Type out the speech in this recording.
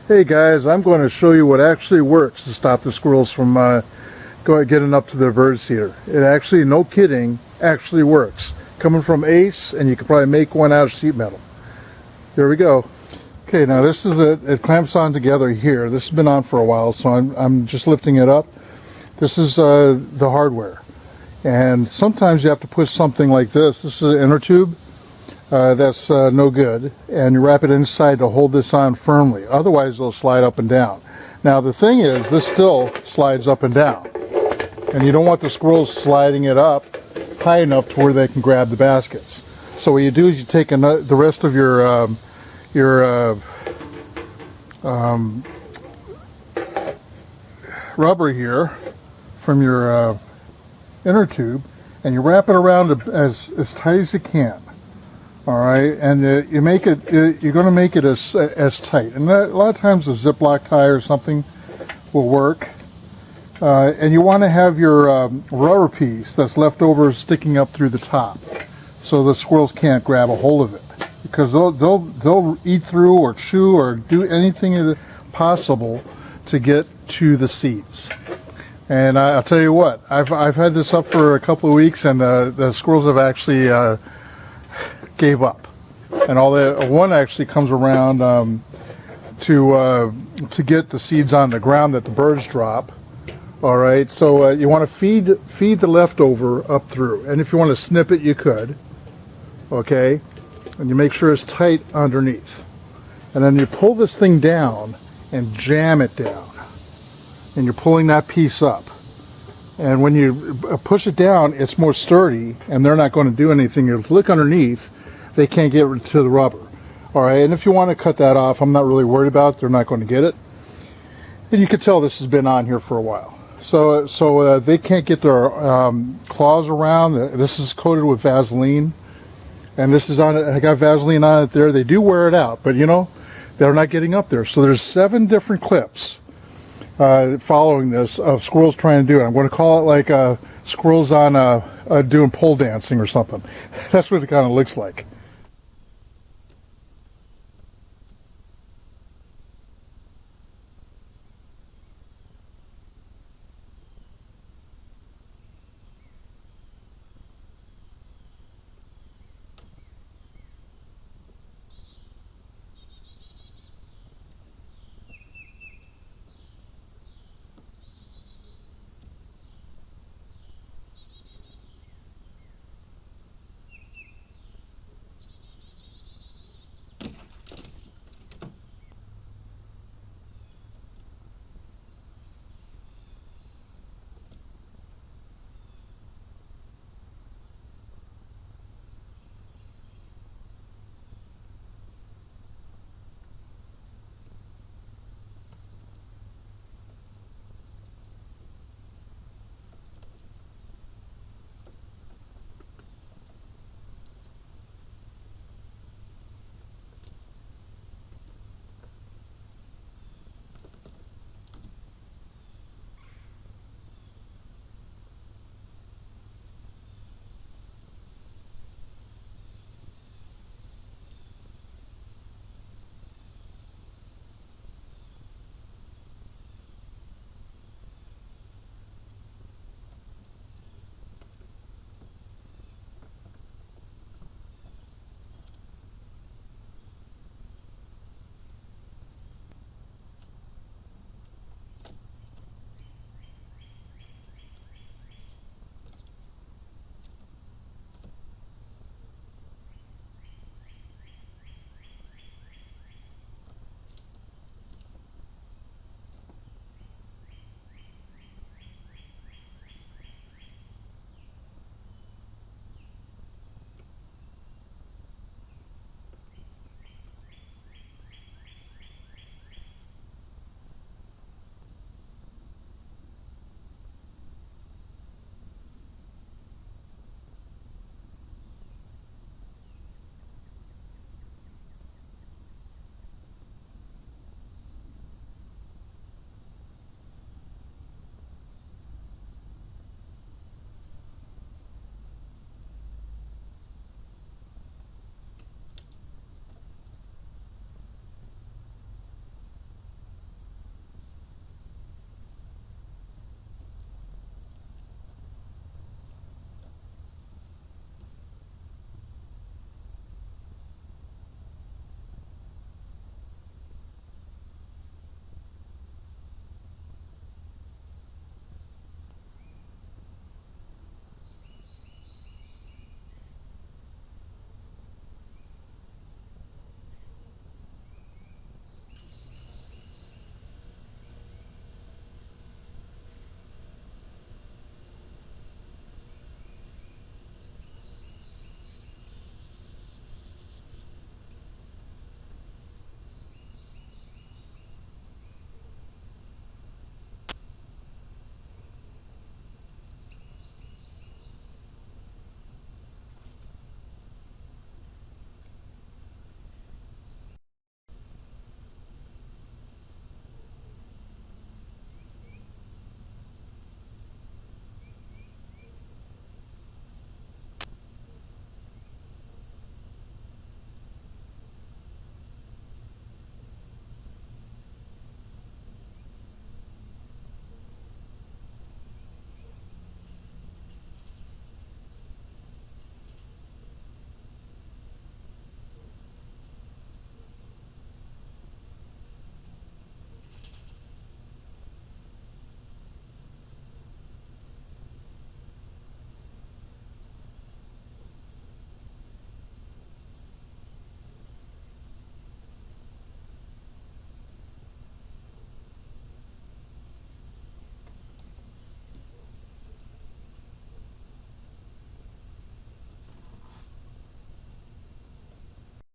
Hey guys, I'm going to show you what actually works to stop the squirrels from getting up to the bird seeder. It actually, no kidding, actually works. Coming from Ace, and you could probably make one out of sheet metal. Here we go. Okay, now this is it clamps on together here. This has been on for a while, so I'm just lifting it up. This is the hardware. And sometimes you have to push something like this. This is an inner tube. That's no good, and you wrap it inside to hold this on firmly, otherwise it'll slide up and down. Now the thing is, this still slides up and down, and you don't want the squirrels sliding it up high enough to where they can grab the baskets. So what you do is you take the rest of your rubber here from your inner tube, and you wrap it around as tight as you can. All right, and you make it. You're going to make it as tight, and a lot of times a Ziploc tie or something will work. And you want to have your rubber piece that's left over sticking up through the top, so the squirrels can't grab a hold of it, because they'll eat through or chew or do anything possible to get to the seeds. And I'll tell you what, I've had this up for a couple of weeks, and the squirrels have actually gave up, and all that. One actually comes around to get the seeds on the ground that the birds drop. All right, so you want to feed the leftover up through, and if you want to snip it, you could. Okay, and you make sure it's tight underneath, and then you pull this thing down and jam it down, and you're pulling that piece up. And when you push it down, it's more sturdy, and they're not going to do anything. If you look underneath, they can't get to the rubber. All right, and if you want to cut that off, I'm not really worried about it. They're not going to get it. And you can tell this has been on here for a while. So they can't get their claws around. This is coated with Vaseline, and this is on it. I got Vaseline on it there. They do wear it out, but you know, they're not getting up there. So there's 7 different clips following this of squirrels trying to do it. I'm going to call it like squirrels on doing pole dancing or something. That's what it kind of looks like.